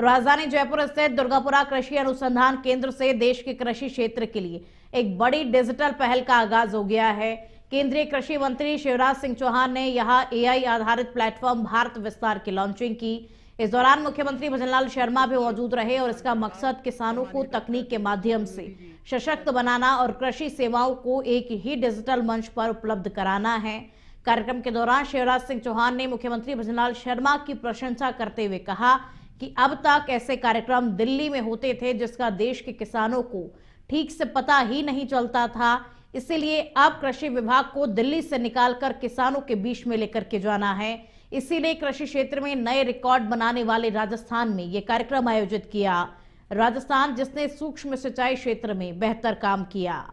राजधानी जयपुर स्थित दुर्गापुरा कृषि अनुसंधान केंद्र से देश के कृषि क्षेत्र के लिए एक बड़ी डिजिटल पहल का आगाज हो गया है। केंद्रीय कृषि मंत्री शिवराज सिंह चौहान ने यहां एआई आधारित प्लेटफॉर्म भारत विस्तार की लॉन्चिंग की। इस दौरान मुख्यमंत्री भजनलाल शर्मा भी मौजूद रहे और इसका मकसद किसानों को तकनीक के माध्यम से सशक्त बनाना और कृषि सेवाओं को एक ही डिजिटल मंच पर उपलब्ध कराना है। कार्यक्रम के दौरान शिवराज सिंह चौहान ने मुख्यमंत्री भजनलाल शर्मा की प्रशंसा करते हुए कहा कि अब तक ऐसे कार्यक्रम दिल्ली में होते थे जिसका देश के किसानों को ठीक से पता ही नहीं चलता था। इसीलिए अब कृषि विभाग को दिल्ली से निकालकर किसानों के बीच में लेकर के जाना है। इसीलिए कृषि क्षेत्र में नए रिकॉर्ड बनाने वाले राजस्थान में यह कार्यक्रम आयोजित किया। राजस्थान जिसने सूक्ष्म सिंचाई क्षेत्र में बेहतर काम किया।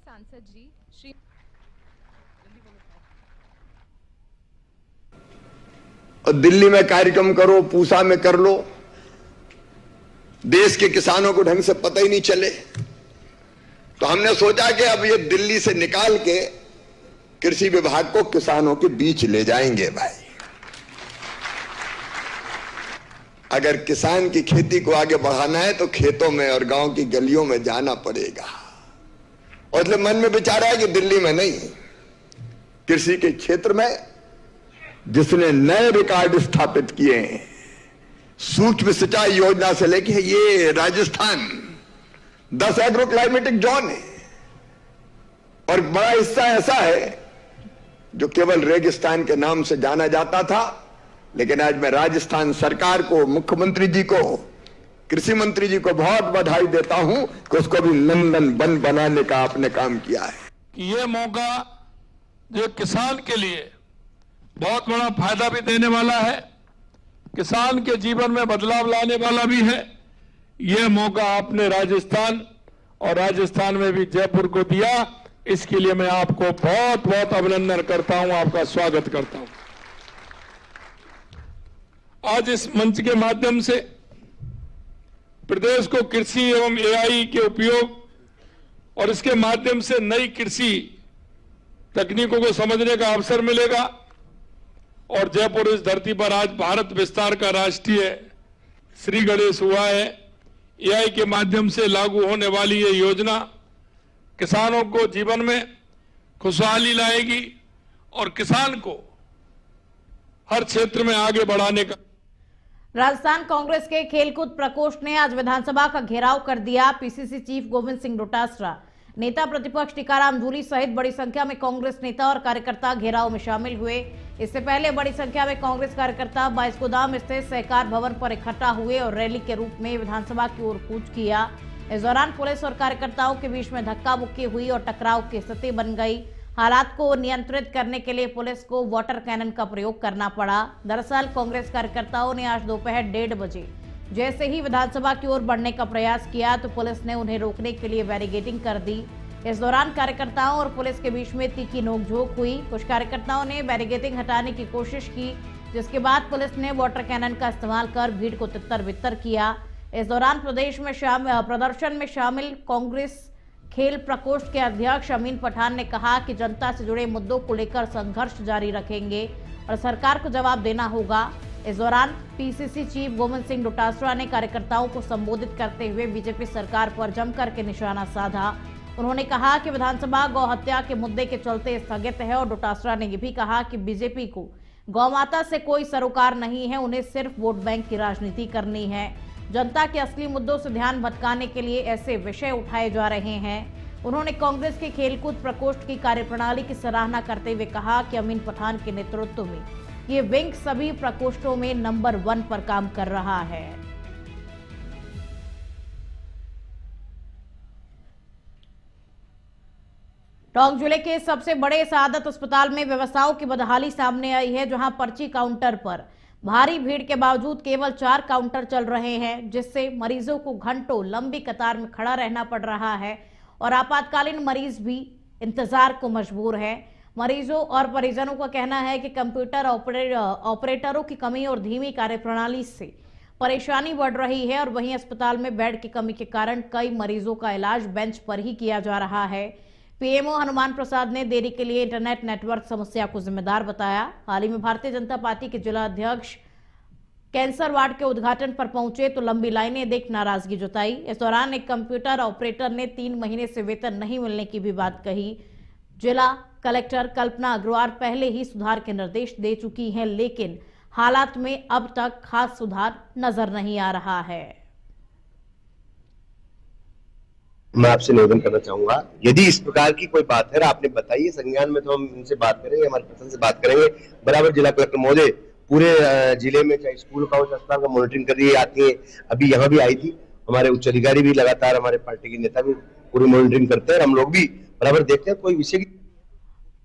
सांसद जी श्री दिल्ली में कार्यक्रम करो, पूसा में कर लो, देश के किसानों को ढंग से पता ही नहीं चले। तो हमने सोचा कि अब ये दिल्ली से निकाल के कृषि विभाग को किसानों के बीच ले जाएंगे। भाई अगर किसान की खेती को आगे बढ़ाना है तो खेतों में और गांव की गलियों में जाना पड़ेगा। और इसलिए मन में विचार है कि दिल्ली में नहीं, कृषि के क्षेत्र में जिसने नए रिकॉर्ड स्थापित किए हैं, सूक्ष्म सिंचाई योजना से लेके ये राजस्थान 10 एग्रो क्लाइमेटिक जोन है और बड़ा हिस्सा ऐसा है जो केवल रेगिस्तान के नाम से जाना जाता था। लेकिन आज मैं राजस्थान सरकार को, मुख्यमंत्री जी को, कृषि मंत्री जी को बहुत बधाई देता हूं कि उसको भी लंदन बन बनाने का आपने काम किया है। ये मौका जो किसान के लिए बहुत बड़ा फायदा भी देने वाला है, किसान के जीवन में बदलाव लाने वाला भी है। यह मौका आपने राजस्थान और राजस्थान में भी जयपुर को दिया, इसके लिए मैं आपको बहुत बहुत अभिनंदन करता हूं, आपका स्वागत करता हूं। आज इस मंच के माध्यम से प्रदेश को कृषि एवं एआई के उपयोग और इसके माध्यम से नई कृषि तकनीकों को समझने का अवसर मिलेगा। और जयपुर इस धरती पर आज भारत विस्तार का राष्ट्रीय श्री गणेश हुआ है। एआई के माध्यम से लागू होने वाली ये योजना किसानों को जीवन में खुशहाली लाएगी और किसान को हर क्षेत्र में आगे बढ़ाने का। राजस्थान कांग्रेस के खेलकूद प्रकोष्ठ ने आज विधानसभा का घेराव कर दिया। पीसीसी चीफ गोविंद सिंह डोटासरा, नेता प्रतिपक्ष टीकाराम जूली सहित बड़ी संख्या में कांग्रेस नेता और कार्यकर्ता घेराव में शामिल हुए। इससे पहले बड़ी संख्या में कांग्रेस कार्यकर्ता बाईसगोदाम स्थित सहकार भवन पर इकट्ठा हुए और रैली के रूप में विधानसभा की ओर कूच किया। इस दौरान पुलिस और कार्यकर्ताओं के बीच में धक्का मुक्की हुई और टकराव की स्थिति बन गई। हालात को नियंत्रित करने के लिए पुलिस को वाटर कैनन का प्रयोग करना पड़ा। दरअसल कांग्रेस कार्यकर्ताओं ने आज दोपहर 1:30 बजे जैसे ही विधानसभा की ओर बढ़ने का प्रयास किया तो पुलिस ने उन्हें रोकने के लिए बैरिकेडिंग कर दी। इस दौरान कार्यकर्ताओं और पुलिस के बीच में तीखी नोकझोंक हुई। कुछ कार्यकर्ताओं ने बैरिकेडिंग हटाने की कोशिश की, जिसके बाद पुलिस ने वाटर कैनन का इस्तेमाल कर भीड़ को तितर बितर किया। इस दौरान प्रदर्शन में शामिल कांग्रेस खेल प्रकोष्ठ के अध्यक्ष अमीन पठान ने कहा कि जनता से जुड़े मुद्दों को लेकर संघर्ष जारी रखेंगे और सरकार को जवाब देना होगा। इस दौरान पीसीसी चीफ गोविंद सिंह डोटासरा ने कार्यकर्ताओं को संबोधित करते हुए बीजेपी सरकार पर जमकर के निशाना साधा। उन्होंने कहा कि विधानसभा गौ हत्या के मुद्दे के चलते स्थगित है और डोटासरा ने यह भी कहा कि बीजेपी को गौ माता से कोई सरोकार नहीं है, उन्हें सिर्फ वोट बैंक की राजनीति करनी है। जनता के असली मुद्दों से ध्यान भटकाने के लिए ऐसे विषय उठाए जा रहे हैं। उन्होंने कांग्रेस के खेलकूद प्रकोष्ठ की कार्यप्रणाली की सराहना करते हुए कहा कि अमीन पठान के नेतृत्व में ये विंग सभी प्रकोष्ठों में नंबर 1 पर काम कर रहा है। टोंक जिले के सबसे बड़े सआदत अस्पताल में व्यवस्थाओं की बदहाली सामने आई है, जहां पर्ची काउंटर पर भारी भीड़ के बावजूद केवल 4 काउंटर चल रहे हैं, जिससे मरीजों को घंटों लंबी कतार में खड़ा रहना पड़ रहा है और आपातकालीन मरीज भी इंतजार को मजबूर है। मरीजों और परिजनों का कहना है कि कंप्यूटर ऑपरेटरों की कमी और धीमी कार्यप्रणाली से परेशानी बढ़ रही है और वहीं अस्पताल में बेड की कमी के कारण कई मरीजों का इलाज बेंच पर ही किया जा रहा है। पीएमओ हनुमान प्रसाद ने देरी के लिए इंटरनेट नेटवर्क समस्या को जिम्मेदार बताया। हाल ही में भारतीय जनता पार्टी के जिला अध्यक्ष कैंसर वार्ड के उद्घाटन पर पहुंचे तो लंबी लाइनें देख नाराजगी जताई। इस दौरान एक कंप्यूटर ऑपरेटर ने 3 महीने से वेतन नहीं मिलने की भी बात कही। जिला कलेक्टर कल्पना अग्रवाल पहले ही सुधार के निर्देश दे चुकी हैं, लेकिन हालात में अब तक खास सुधार नजर नहीं आ रहा है। मैं आपसे निवेदन करना चाहूंगा, यदि इस प्रकार की कोई बात है आपने बताइए, संज्ञान में तो हम इनसे बात करेंगे, हमारे प्रशासन से बात करेंगे। बराबर जिला कलेक्टर महोदय पूरे जिले में चाहे स्कूल का हो अस्पताल का मॉनिटरिंग कर रही आती है। अभी यहाँ भी आई थी, हमारे उच्च अधिकारी भी लगातार, हमारे पार्टी के नेता भी पूरी मॉनिटरिंग करते हैं और हम लोग भी बराबर देखते हैं। कोई विषय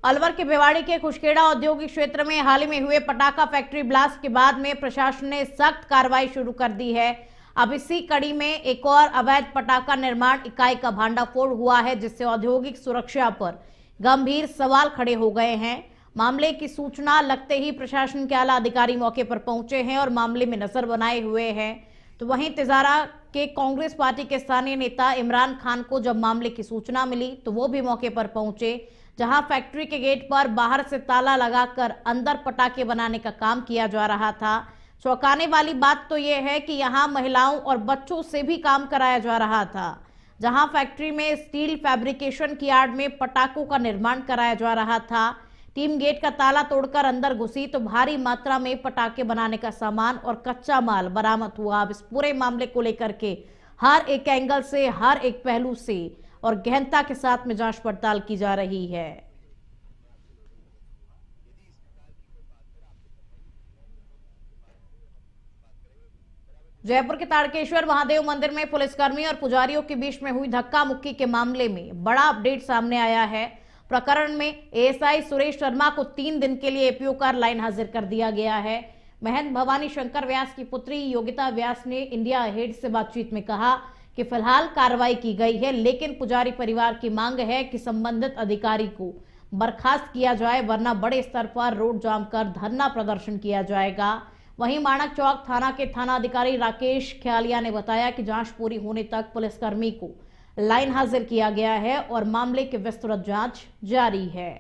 अलवर के भिवाड़ी के खुशखेड़ा औद्योगिक क्षेत्र में हाल ही में हुए पटाखा फैक्ट्री ब्लास्ट के बाद में प्रशासन ने सख्त कार्रवाई शुरू कर दी है। अब इसी कड़ी में एक और अवैध पटाखा निर्माण इकाई का भांडाफोड़ हुआ है, जिससे औद्योगिक सुरक्षा पर गंभीर सवाल खड़े हो गए हैं। मामले की सूचना लगते ही प्रशासन के आला अधिकारी मौके पर पहुंचे हैं और मामले में नजर बनाए हुए हैं। तो वहीं तिजारा के कांग्रेस पार्टी के स्थानीय नेता इमरान खान को जब मामले की सूचना मिली तो वो भी मौके पर पहुंचे, जहां फैक्ट्री के गेट पर बाहर से ताला लगाकर अंदर पटाखे बनाने का काम किया जा रहा था। चौंकाने वाली बात तो यह है कि यहां महिलाओं और बच्चों से भी काम कराया जा रहा था। जहां फैक्ट्री में स्टील फैब्रिकेशन की आड़ में पटाखों का निर्माण कराया जा रहा था। टीम गेट का ताला तोड़कर अंदर घुसी तो भारी मात्रा में पटाखे बनाने का सामान और कच्चा माल बरामद हुआ। अब इस पूरे मामले को लेकर के हर एक एंगल से, हर एक पहलू से और गहनता के साथ में जांच पड़ताल की जा रही है। जयपुर के तारकेश्वर महादेव मंदिर में पुलिसकर्मी और पुजारियों के बीच में हुई धक्का मुक्की के मामले में बड़ा अपडेट सामने आया है। प्रकरण में एएसआई सुरेश शर्मा को 3 दिन के लिए एपीओ कर लाइन हाजिर कर दिया गया है। महंत भवानी शंकर व्यास की पुत्री योगिता व्यास ने इंडिया हेड से बातचीत में कहा कि फिलहाल कार्रवाई की गई है, लेकिन पुजारी परिवार की मांग है कि संबंधित अधिकारी को बर्खास्त किया जाए, वरना बड़े स्तर पर रोड जाम कर धरना प्रदर्शन किया जाएगा। वहीं माणक चौक थाना के थानाधिकारी राकेश ख्यालिया ने बताया कि जांच पूरी होने तक पुलिसकर्मी को लाइन हाजिर किया गया है और मामले की विस्तृत जांच जारी है।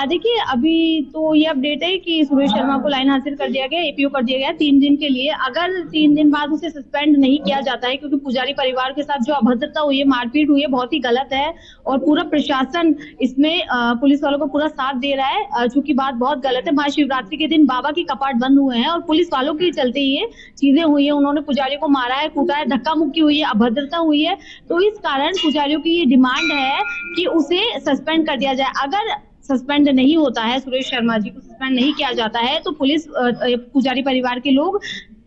देखिए, अभी तो ये अपडेट है कि सुरेश शर्मा को लाइन हाजिर कर दिया गया, एपीओ कर दिया गया 3 दिन के लिए। अगर 3 दिन बाद उसे सस्पेंड नहीं किया जाता है, क्योंकि पुजारी परिवार के साथ जो अभद्रता हुई है, मारपीट हुई है, बहुत ही गलत है और पूरा प्रशासन इसमें पुलिस वालों को पूरा साथ दे रहा है, चूंकि बात बहुत गलत है। महाशिवरात्रि के दिन बाबा की कपाट बंद हुए हैं और पुलिस वालों के चलते ये चीजें हुई है। उन्होंने पुजारी को मारा है, कूटा है, धक्का मुक्की हुई है, अभद्रता हुई है। तो इस कारण पुजारियों की ये डिमांड है कि उसे सस्पेंड कर दिया जाए। अगर सस्पेंड नहीं होता है, सुरेश शर्मा जी को सस्पेंड नहीं किया जाता है, तो पुलिस पुजारी परिवार के लोग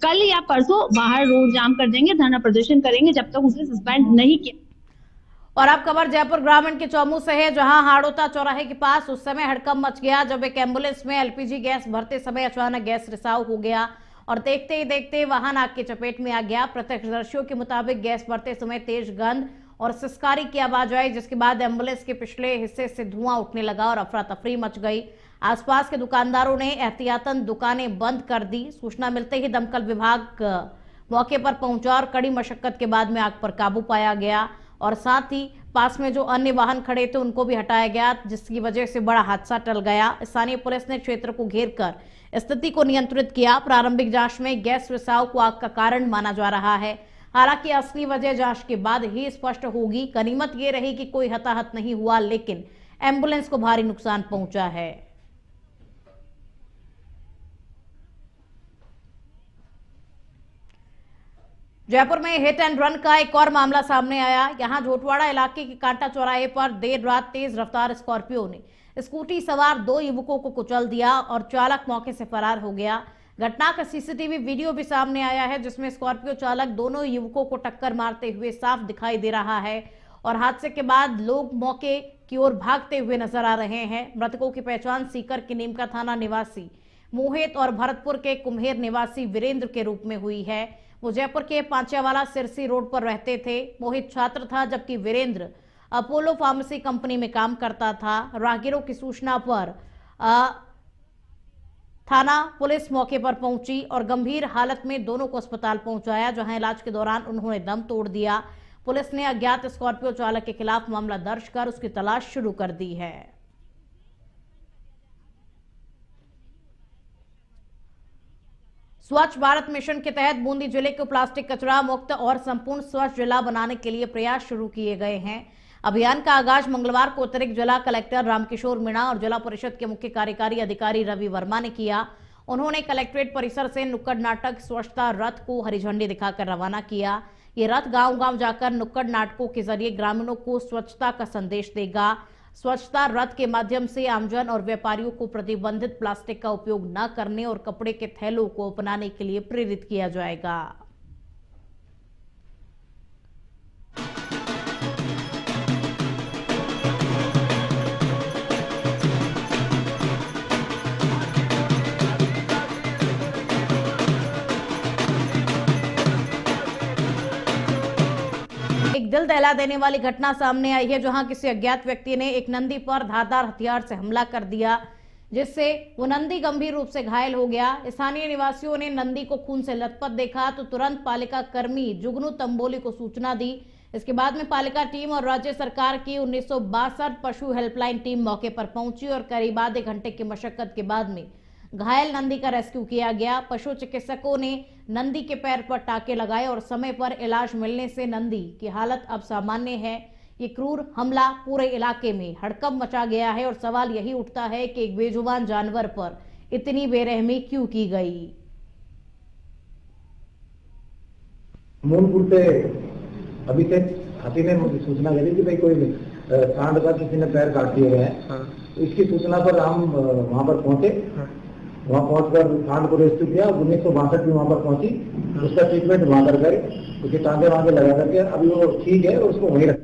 कल या परसों बाहर रोड जाम कर देंगे, धरना प्रदर्शन करेंगे जब तक उसे सस्पेंड नहीं किया। और अब खबर जयपुर ग्रामीण के चौमू से है, जहां हाड़ोता चौराहे के पास उस समय हड़कंप मच गया जब एक एम्बुलेंस में एलपीजी गैस भरते समय अचानक गैस रिसाव हो गया और देखते ही देखते वाहन आग की चपेट में आ गया। प्रत्यक्षदर्शियों के मुताबिक गैस भरते समय तेज गंध और सिसकारी की आवाज आई, जिसके बाद एम्बुलेंस के पिछले हिस्से से धुआं उठने लगा और अफरा तफरी मच गई। आसपास के दुकानदारों ने एहतियातन दुकानें बंद कर दी। सूचना मिलते ही दमकल विभाग मौके पर पहुंचा और कड़ी मशक्कत के बाद में आग पर काबू पाया गया और साथ ही पास में जो अन्य वाहन खड़े थे उनको भी हटाया गया, जिसकी वजह से बड़ा हादसा टल गया। स्थानीय पुलिस ने क्षेत्र को घेर कर स्थिति को नियंत्रित किया। प्रारंभिक जांच में गैस रिसाव को आग का कारण माना जा रहा है। हालांकि असली वजह जांच के बाद ही स्पष्ट होगी। गनीमत ये रही कि कोई हताहत नहीं हुआ, लेकिन एम्बुलेंस को भारी नुकसान पहुंचा है। जयपुर में हिट एंड रन का एक और मामला सामने आया। यहां झोटवाड़ा इलाके के कांटा चौराहे पर देर रात तेज रफ्तार स्कॉर्पियो ने स्कूटी सवार 2 युवकों को कुचल दिया और चालक मौके से फरार हो गया। घटना का सीसीटीवी वीडियो भी सामने आया है, जिसमें स्कॉर्पियो चालक दोनों युवकों को टक्कर मारते हुए साफ दिखाई दे रहा है और हादसे के बाद लोग मौके की ओर भागते हुए नजर आ रहे हैं। मृतकों की पहचान सीकर के नीमका थाना निवासी मोहित और भरतपुर के कुम्हेर निवासी वीरेंद्र के रूप में हुई है। वो जयपुर के पांच्यावाला सिरसी रोड पर रहते थे। मोहित छात्र था, जबकि वीरेंद्र अपोलो फार्मेसी कंपनी में काम करता था। राहगीरों की सूचना पर थाना पुलिस मौके पर पहुंची और गंभीर हालत में दोनों को अस्पताल पहुंचाया, जहां इलाज के दौरान उन्होंने दम तोड़ दिया। पुलिस ने अज्ञात स्कॉर्पियो चालक के खिलाफ मामला दर्ज कर उसकी तलाश शुरू कर दी है। स्वच्छ भारत मिशन के तहत बूंदी जिले को प्लास्टिक कचरा मुक्त और संपूर्ण स्वच्छ जिला बनाने के लिए प्रयास शुरू किए गए हैं। अभियान का आगाज मंगलवार को अतिरिक्त जिला कलेक्टर रामकिशोर मीणा और जिला परिषद के मुख्य कार्यकारी अधिकारी रवि वर्मा ने किया। उन्होंने कलेक्ट्रेट परिसर से नुक्कड़ नाटक स्वच्छता रथ को हरी झंडी दिखाकर रवाना किया। ये रथ गांव-गांव जाकर नुक्कड़ नाटकों के जरिए ग्रामीणों को स्वच्छता का संदेश देगा। स्वच्छता रथ के माध्यम से आमजन और व्यापारियों को प्रतिबंधित प्लास्टिक का उपयोग न करने और कपड़े के थैलों को अपनाने के लिए प्रेरित किया जाएगा। एक दिल दहला देने वाली घटना सामने आई है, जहां किसी अज्ञात व्यक्ति ने एक नंदी पर धारदार हथियार से हमला कर दिया, जिससे वो नंदी गंभीर रूप से घायल हो गया। स्थानीय निवासियों ने नंदी को खून से लथपथ देखा तो तुरंत पालिका कर्मी जुगनू तंबोली को सूचना दी। इसके बाद में पालिका टीम और राज्य सरकार की 1962 पशु हेल्पलाइन टीम मौके पर पहुंची और करीब आधे घंटे की मशक्कत के बाद में घायल नंदी का रेस्क्यू किया गया। पशु चिकित्सकों ने नंदी के पैर पर टाके लगाए और समय पर इलाज मिलने से नंदी की हालत अब सामान्य है। ये क्रूर हमला पूरे इलाके में हड़कंप मचा गया है और सवाल यही उठता है कि एक बेजुबान जानवर पर इतनी बेरहमी क्यों की गई। मूलपुर से अभी से हाथी ने मुझे सूचना दी कि भाई कोई सांड का किसी ने पैर काट दिए गए हैं। तो इसकी सूचना पर हम वहां पर पहुंचे। वहां पहुंचकर सांड को रेस्क्यू किया। 1962 में वहां पर पहुंची, उसका ट्रीटमेंट वहां कर गए, उसके टांगे वांगे लगा करके अभी वो ठीक है और उसको वहीं रख।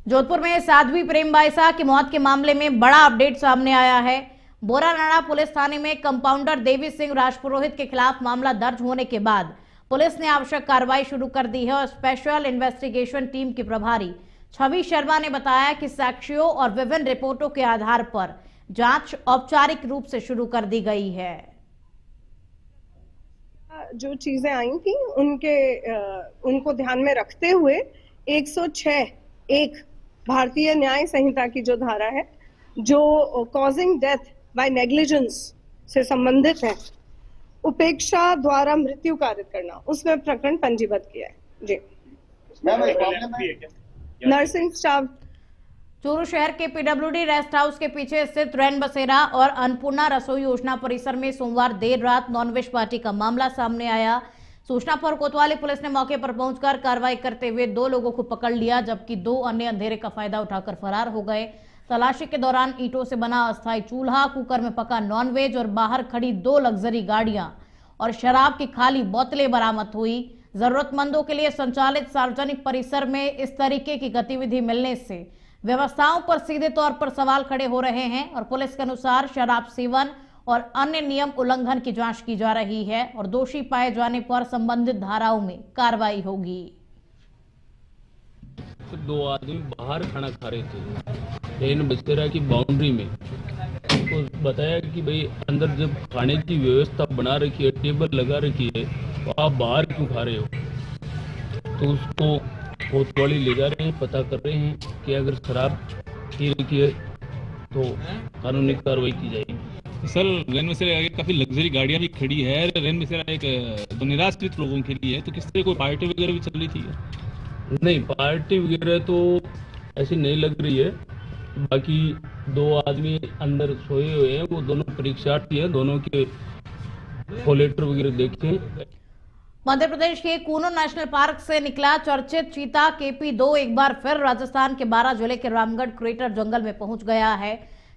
जोधपुर में साध्वी प्रेम बाइसा की मौत के मामले में बड़ा अपडेट सामने आया है। बोरानाड़ा पुलिस थाने में कंपाउंडर देवी सिंह राजपुरोहित के खिलाफ मामला दर्ज होने के बाद पुलिस ने आवश्यक कार्रवाई शुरू कर दी है और स्पेशल इन्वेस्टिगेशन टीम के प्रभारी छवि शर्मा ने बताया कि साक्ष्यों और विभिन्न रिपोर्टों के आधार पर जांच औपचारिक रूप से शुरू कर दी गई है। जो चीजें आई थी उनको ध्यान में रखते हुए 106(1) भारतीय न्याय संहिता की जो धारा है, जो कॉजिंग डेथ बाय नेग्लिजेंस से संबंधित है, उपेक्षा द्वारा मृत्यु कारित करना, उसमें प्रकरण पंजीबद्ध किया है। जी नर्सिंग स्टाफ चूरू शहर के पीडब्ल्यूडी रेस्ट हाउस के पीछे स्थित रैन बसेरा और अन्नपूर्णा रसोई योजना परिसर में सोमवार देर रात नॉनवेज पार्टी का मामला सामने आया। सूचना पर कोतवाली पुलिस ने मौके पर पहुंचकर कार्रवाई करते हुए 2 लोगों को पकड़ लिया, जबकि 2 अन्य अंधेरे का फायदा उठाकर फरार हो गए। तलाशी के दौरान ईंटों से बना अस्थायी चूल्हा, कुकर में पका नॉनवेज और बाहर खड़ी 2 लग्जरी गाड़ियां और शराब की खाली बोतलें बरामद हुई। जरूरतमंदों के लिए संचालित सार्वजनिक परिसर में इस तरीके की गतिविधि मिलने से व्यवस्थाओं पर सीधे तौर पर सवाल खड़े हो रहे हैं और पुलिस के अनुसार शराब सेवन और अन्य नियम उल्लंघन की जांच की जा रही है और दोषी पाए जाने पर संबंधित धाराओं में कार्रवाई होगी। 2 आदमी बाहर खाना खा रहे थे रैन बसेरा की बाउंड्री में। तो बताया कि भाई अंदर जब खाने की व्यवस्था बना रखी है, टेबल लगा रखी है, तो आप बाहर क्यों खा रहे हो। तो उसको कोतवाली ले जा रहे हैं, पता कर रहे हैं कि अगर शराब पी रखी है तो कानूनी कार्रवाई की जाएगी। सर रैन बसेरा काफी लग्जरी गाड़ियां भी खड़ी है। रैन बसेरा एक निराश्रित लोगों के लिए है, तो किस तरह कोई पार्टी वगैरह भी चल रही थी? नहीं, पार्टी वगैरह तो ऐसी नहीं लग रही है। बाकी 2 आदमी अंदर सोए हुए हैं, वो दोनों परीक्षार्थी हैं, दोनों के कोलेटर वगैरह देखे। मध्य प्रदेश के कूनो नेशनल पार्क से निकला चर्चित चीता KP2 एक बार फिर राजस्थान के 12 जिले के रामगढ़ क्रेटर जंगल में पहुंच गया है।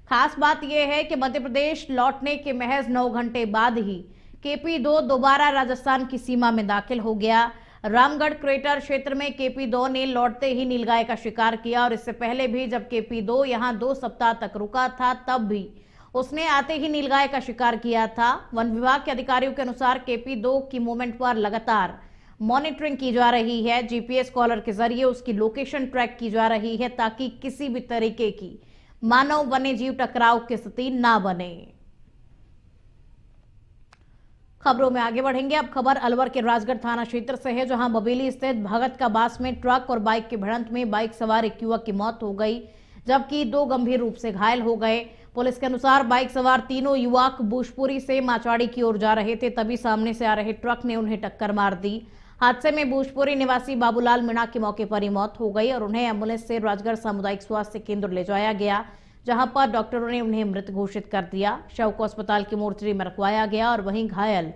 खास बात यह है कि मध्य प्रदेश लौटने के महज 9 घंटे बाद ही KP2 दोबारा राजस्थान की सीमा में दाखिल हो गया। रामगढ़ क्रेटर क्षेत्र में KP2 ने लौटते ही नीलगाय का शिकार किया और इससे पहले भी जब KP2 यहां 2 सप्ताह तक रुका था, तब भी उसने आते ही नीलगाय का शिकार किया था। वन विभाग के अधिकारियों के अनुसार KP2 की मूवमेंट पर लगातार मॉनिटरिंग की जा रही है। GPS कॉलर के जरिए उसकी लोकेशन ट्रैक की जा रही है ताकि किसी भी तरीके की मानव वन्य जीव टकराव की स्थिति ना बने। खबरों में आगे बढ़ेंगे। अब खबर अलवर के राजगढ़ थाना क्षेत्र से है, जहां बबेली स्थित भगत का बास में ट्रक और बाइक की भिड़ंत में बाइक सवार एक युवक की मौत हो गई, जबकि 2 गंभीर रूप से घायल हो गए। पुलिस के अनुसार बाइक सवार तीनों युवक बुशपुरी से माचाड़ी की ओर जा रहे थे, तभी सामने से आ रहे ट्रक ने उन्हें टक्कर मार दी। हादसे में बुशपुरी निवासी बाबूलाल मीणा की मौके पर ही मौत हो गई और उन्हें एम्बुलेंस से राजगढ़ सामुदायिक स्वास्थ्य केंद्र ले जाया गया, जहां पर डॉक्टरों ने उन्हें मृत घोषित कर दिया। शव को अस्पताल की मोर्चरी में रखवाया गया और वहीं घायल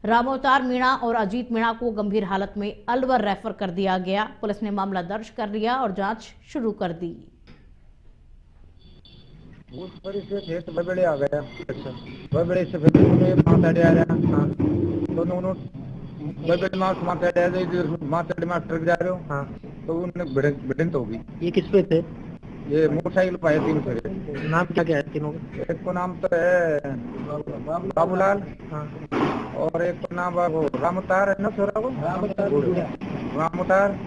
रामोतार मीणा और अजीत मीणा को गंभीर हालत में अलवर रेफर कर दिया गया। पुलिस ने मामला दर्ज कर लिया और जांच शुरू कर दी। बड़े आ गया, बड़े से फिर माताड़ी आ रहा, दोनों बड़े माताड़ी में ट्रक जा रहे हो, हाँ, तो उन्हें भिड़ंत होगी। ये किस पे थे? ये मोटरसाइकिल पाए 3 खड़े। नाम क्या क्या है तीनों का? एक को नाम तो है बाबूलाल, हाँ, और एक को नाम रामोतार है ना, छोरा को रामोतार,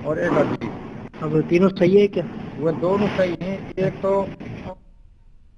और एक अजीत। अब तीनों सही है क्या? वो दोनों सही हैं। एक तो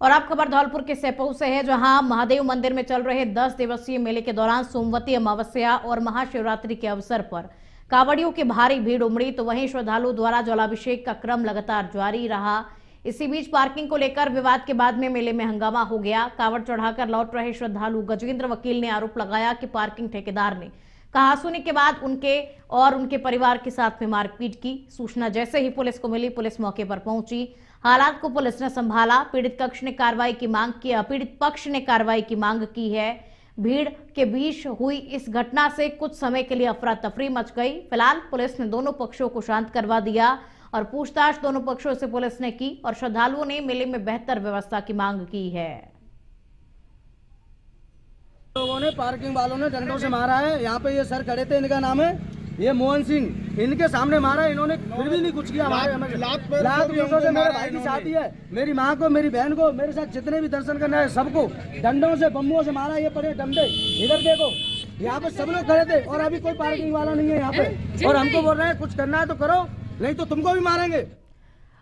और अब खबर धौलपुर के सेपऊ से है, जहां महादेव मंदिर में चल रहे 10 दिवसीय मेले के दौरान सोमवती अमावस्या और महाशिवरात्रि के अवसर पर कांवड़ियों की भारी भीड़ उमड़ी, तो वहीं श्रद्धालुओं द्वारा जलाभिषेक का क्रम लगातार जारी रहा। इसी बीच पार्किंग को लेकर विवाद के बाद में मेले में हंगामा हो गया। कांवड़ चढ़ाकर लौट रहे श्रद्धालु गजेंद्र वकील ने आरोप लगाया कि पार्किंग ठेकेदार ने कहासुनी के बाद उनके और उनके परिवार के साथ में मारपीट की। सूचना जैसे ही पुलिस को मिली, पुलिस मौके पर पहुंची। हालात को पुलिस ने संभाला। पीड़ित पक्ष ने कार्रवाई की मांग की है। भीड़ के बीच हुई इस घटना से कुछ समय के लिए अफरा तफरी मच गई। फिलहाल पुलिस ने दोनों पक्षों को शांत करवा दिया और पूछताछ दोनों पक्षों से पुलिस ने की और श्रद्धालुओं ने मेले में बेहतर व्यवस्था की मांग की है। लोगों ने, पार्किंग वालों ने डंडों से मारा है। यहाँ पे ये सर खड़े थे, इनका नाम है ये मोहन सिंह, इनके सामने मारा, इन्होंने फिर भी नहीं कुछ किया। लाख वर्षों से मेरे भाई की शादी है, मेरी माँ को, मेरी बहन को, मेरे साथ जितने भी दर्शन करना है सबको डंडों से, बम्बुओं से मारा। ये पड़े डंडे, इधर देखो, यहाँ पे सब लोग खड़े थे और अभी कोई पार्किंग वाला नहीं है यहाँ पे, और हमको बोल रहे हैं कुछ करना है तो करो, नहीं तो तुमको भी मारेंगे।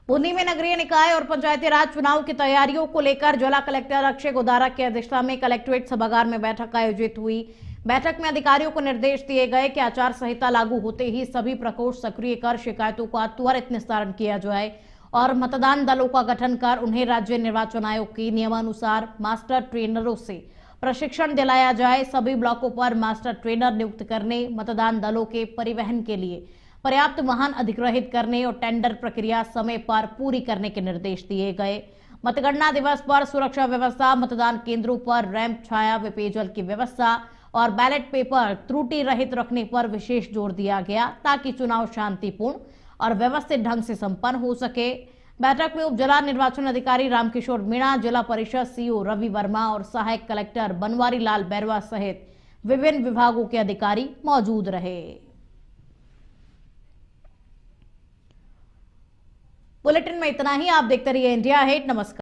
बूंदी में नगरीय निकाय और पंचायती राज चुनाव की तैयारियों को लेकर जिला कलेक्टर अक्षय गोदारा की अध्यक्षता में कलेक्ट्रेट सभागार में बैठक आयोजित हुई। बैठक में अधिकारियों को निर्देश दिए गए कि आचार संहिता लागू होते ही सभी प्रकोष्ठ सक्रिय कर शिकायतों का त्वरित निस्तारण किया जाए और मतदान दलों का गठन कर उन्हें राज्य निर्वाचन आयोग की नियमानुसार मास्टर ट्रेनरों से प्रशिक्षण दिलाया जाए। सभी ब्लॉकों पर मास्टर ट्रेनर नियुक्त करने, मतदान दलों के परिवहन के लिए पर्याप्त वाहन अधिग्रहित करने और टेंडर प्रक्रिया समय पर पूरी करने के निर्देश दिए गए। मतगणना दिवस पर सुरक्षा व्यवस्था, मतदान केंद्रों पर रैंप, छाया व पेयजल की व्यवस्था और बैलेट पेपर त्रुटि रहित रखने पर विशेष जोर दिया गया, ताकि चुनाव शांतिपूर्ण और व्यवस्थित ढंग से संपन्न हो सके। बैठक में उप जिला निर्वाचन अधिकारी रामकिशोर मीणा, जिला परिषद सीओ रवि वर्मा और सहायक कलेक्टर बनवारी लाल बैरवा सहित विभिन्न विभागों के अधिकारी मौजूद रहे। बुलेटिन में इतना ही। आप देखते रहिए इंडिया हिट। नमस्कार।